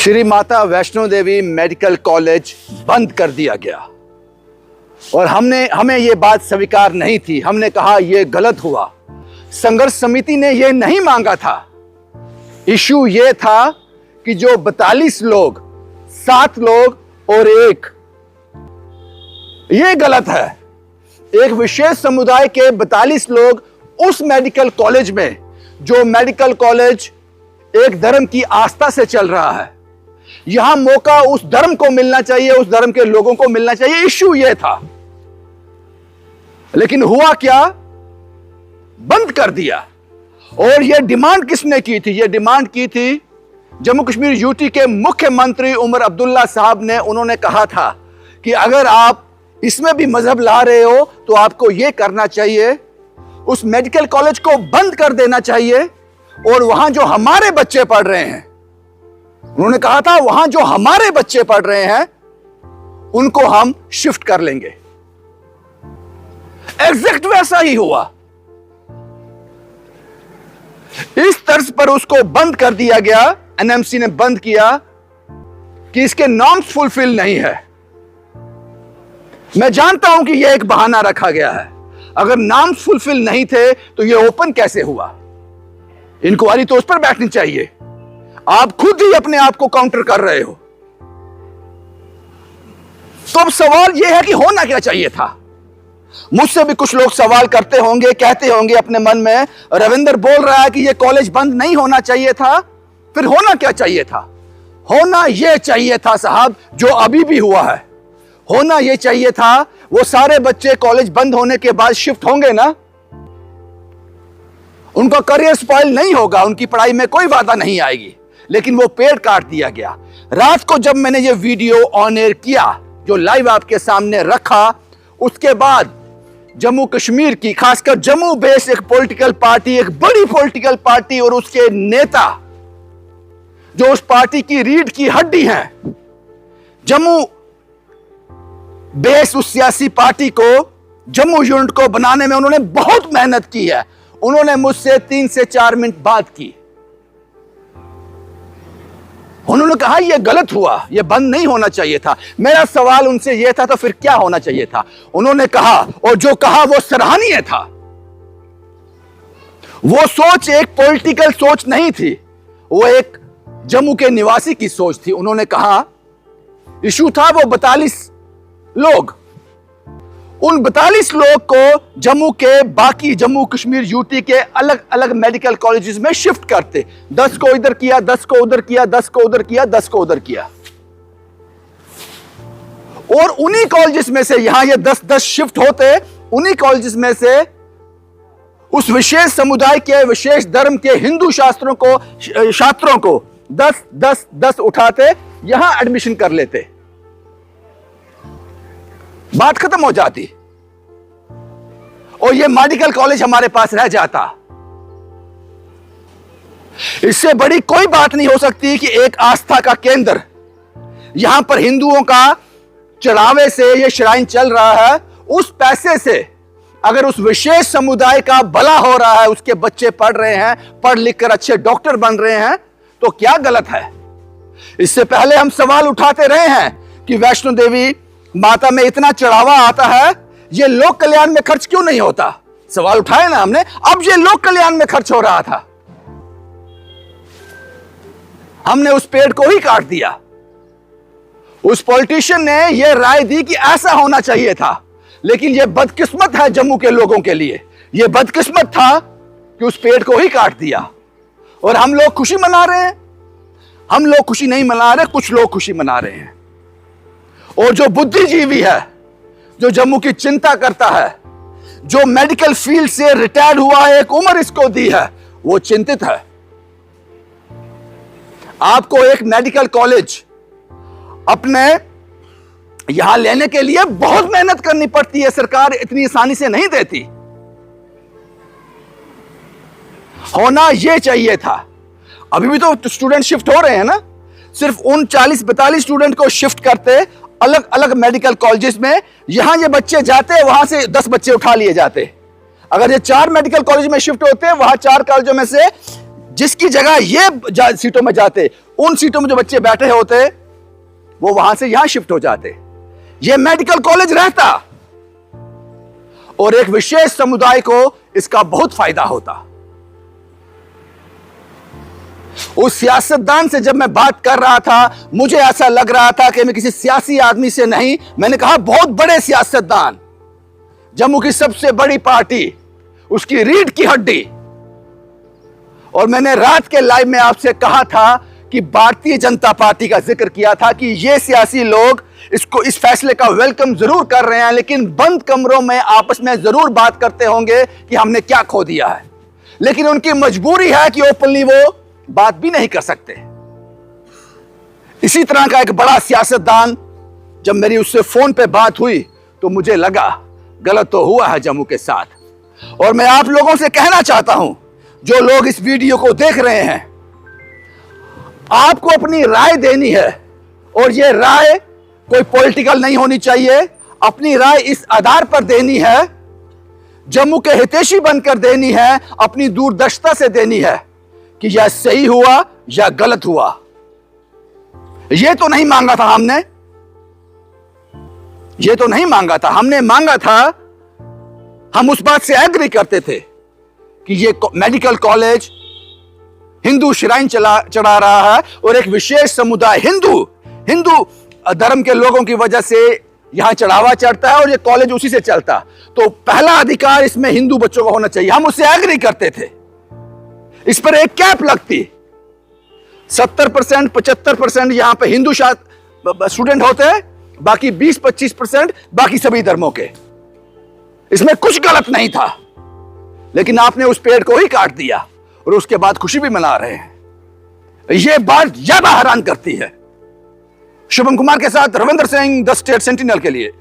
Shri Mata Vaishno Devi medical college बंद कर दिया गया और हमें ये बात स्वीकार नहीं थी। हमने कहा यह गलत हुआ। संघर्ष समिति ने यह नहीं मांगा था। इशू यह था कि जो 42 लोग, 7 लोग और 1, यह गलत है। एक विशेष समुदाय के 42 लोग उस मेडिकल कॉलेज में, जो मेडिकल कॉलेज एक धर्म की आस्था से चल रहा है, यहां मौका उस धर्म को मिलना चाहिए, उस धर्म के लोगों को मिलना चाहिए। इश्यू यह था। लेकिन हुआ क्या? बंद कर दिया। और यह डिमांड किसने की थी? यह डिमांड की थी जम्मू कश्मीर यूटी के मुख्यमंत्री उमर अब्दुल्ला साहब ने। उन्होंने कहा था कि अगर आप इसमें भी मजहब ला रहे हो तो आपको यह करना चाहिए, उस मेडिकल कॉलेज को बंद कर देना चाहिए और वहां जो हमारे बच्चे पढ़ रहे हैं, उन्होंने कहा था वहां जो हमारे बच्चे पढ़ रहे हैं उनको हम शिफ्ट कर लेंगे। एग्जैक्ट वैसा ही हुआ। इस तर्ज पर उसको बंद कर दिया गया। एनएमसी ने बंद किया कि इसके नॉर्म्स फुलफिल नहीं है। मैं जानता हूं कि यह एक बहाना रखा गया है। अगर नॉर्म्स फुलफिल नहीं थे तो यह ओपन कैसे हुआ? इंक्वायरी तो उस पर बैठनी चाहिए। आप खुद ही अपने आप को काउंटर कर रहे हो। तो अब सवाल यह है कि होना क्या चाहिए था? मुझसे भी कुछ लोग सवाल करते होंगे, कहते होंगे अपने मन में, रविंदर बोल रहा है कि यह कॉलेज बंद नहीं होना चाहिए था। फिर होना क्या चाहिए था? होना यह चाहिए था साहब, जो अभी भी हुआ है। होना यह चाहिए था, वो सारे बच्चे कॉलेज बंद होने के बाद शिफ्ट होंगे ना, उनका करियर स्पॉइल नहीं होगा, उनकी पढ़ाई में कोई बाधा नहीं आएगी। लेकिन वो पेड़ काट दिया गया। रात को जब मैंने ये वीडियो ऑन एयर किया, जो लाइव आपके सामने रखा, उसके बाद जम्मू कश्मीर की, खासकर जम्मू बेस्ड एक पॉलिटिकल पार्टी, एक बड़ी पॉलिटिकल पार्टी और उसके नेता, जो उस पार्टी की रीढ़ की हड्डी हैं, जम्मू बेस्ड उस सियासी पार्टी को, जम्मू यूनिट को बनाने में उन्होंने बहुत मेहनत की है। उन्होंने मुझसे 3 से 4 मिनट बात की। उन्होंने कहा यह गलत हुआ, यह बंद नहीं होना चाहिए था। मेरा सवाल उनसे यह था तो फिर क्या होना चाहिए था? उन्होंने कहा, और जो कहा वो सराहनीय था। वो सोच एक पॉलिटिकल सोच नहीं थी, वो एक जम्मू के निवासी की सोच थी। उन्होंने कहा इशू था वो 42 लोग, उन 42 लोग को जम्मू के, बाकी जम्मू कश्मीर यूटी के अलग अलग मेडिकल कॉलेजेस में शिफ्ट करते। 10 को इधर किया, 10 को उधर किया, 10 को उधर किया, 10 को उधर किया। और उन्हीं कॉलेजेस में से, यहां ये 10-10 शिफ्ट होते, उन्हीं कॉलेजेस में से उस विशेष समुदाय के, विशेष धर्म के हिंदू छात्रों को 10-10-10 उठाते, यहां एडमिशन कर लेते, बात खत्म हो जाती और ये मेडिकल कॉलेज हमारे पास रह जाता। इससे बड़ी कोई बात नहीं हो सकती कि एक आस्था का केंद्र, यहां पर हिंदुओं का चढ़ावे से ये श्राइन चल रहा है, उस पैसे से अगर उस विशेष समुदाय का भला हो रहा है, उसके बच्चे पढ़ रहे हैं, पढ़ लिख कर अच्छे डॉक्टर बन रहे हैं, तो क्या गलत है? इससे पहले हम सवाल उठाते रहे हैं कि वैष्णो देवी माता में इतना चढ़ावा आता है, ये लोक कल्याण में खर्च क्यों नहीं होता? सवाल उठाए ना हमने। अब ये लोक कल्याण में खर्च हो रहा था, हमने उस पेड़ को ही काट दिया। उस पॉलिटिशियन ने यह राय दी कि ऐसा होना चाहिए था। लेकिन यह बदकिस्मत है जम्मू के लोगों के लिए, यह बदकिस्मत था कि उस पेड़ को ही काट दिया। और हम लोग खुशी मना रहे हैं। हम लोग खुशी नहीं मना रहे, कुछ लोग खुशी मना रहे हैं। और जो बुद्धिजीवी है, जो जम्मू की चिंता करता है, जो मेडिकल फील्ड से रिटायर्ड हुआ है, एक उम्र इसको दी है, वो चिंतित है। आपको एक मेडिकल कॉलेज अपने यहां लेने के लिए बहुत मेहनत करनी पड़ती है। सरकार इतनी आसानी से नहीं देती। होना यह चाहिए था। अभी भी तो स्टूडेंट शिफ्ट हो रहे हैं ना। सिर्फ उन 40-42 स्टूडेंट को शिफ्ट करते अलग अलग मेडिकल कॉलेजेस में, यहां ये बच्चे जाते, वहां से 10 बच्चे उठा लिए जाते। अगर ये 4 मेडिकल कॉलेज में शिफ्ट होते, वहां 4 कॉलेजों में से जिसकी जगह ये सीटों में जाते, उन सीटों में जो बच्चे बैठे होते वो वहां से यहां शिफ्ट हो जाते, ये मेडिकल कॉलेज रहता और एक विशेष समुदाय को इसका बहुत फायदा होता। उस सियासतदान से जब मैं बात कर रहा था, मुझे ऐसा लग रहा था कि मैं किसी सियासी आदमी से नहीं, मैंने कहा बहुत बड़े सियासतदान, जम्मू की सबसे बड़ी पार्टी, उसकी रीढ़ की हड्डी। और मैंने रात के लाइव में आपसे कहा था कि भारतीय जनता पार्टी का जिक्र किया था कि ये सियासी लोग इसको, इस फैसले का वेलकम जरूर कर रहे हैं, लेकिन बंद कमरों में आपस में जरूर बात करते होंगे कि हमने क्या खो दिया है। लेकिन उनकी मजबूरी है कि ओपनली वो बात भी नहीं कर सकते। इसी तरह का एक बड़ा सियासतदान, जब मेरी उससे फोन पे बात हुई तो मुझे लगा गलत तो हुआ है जम्मू के साथ। और मैं आप लोगों से कहना चाहता हूं, जो लोग इस वीडियो को देख रहे हैं, आपको अपनी राय देनी है और यह राय कोई पॉलिटिकल नहीं होनी चाहिए। अपनी राय इस आधार पर देनी है, जम्मू के हितैषी बनकर देनी है, अपनी दूरदर्शिता से देनी है कि यह सही हुआ या गलत हुआ। यह तो नहीं मांगा था हमने, यह तो नहीं मांगा था हमने, मांगा था, हम उस बात से एग्री करते थे कि यह मेडिकल कॉलेज हिंदू श्राइन चढ़ा रहा है और एक विशेष समुदाय हिंदू धर्म के लोगों की वजह से यहां चढ़ावा चढ़ता है और यह कॉलेज उसी से चलता, तो पहला अधिकार इसमें हिंदू बच्चों का होना चाहिए। हम उससे एग्री करते थे। इस पर एक कैप लगती, 70% 75% यहां पे हिंदू स्टूडेंट होते हैं, बाकी 20-25% बाकी सभी धर्मों के। इसमें कुछ गलत नहीं था, लेकिन आपने उस पेड़ को ही काट दिया और उसके बाद खुशी भी मना रहे हैं। यह बात ज्यादा हैरान करती है। शुभम कुमार के साथ Ravindra Singh, the state sentinel के लिए।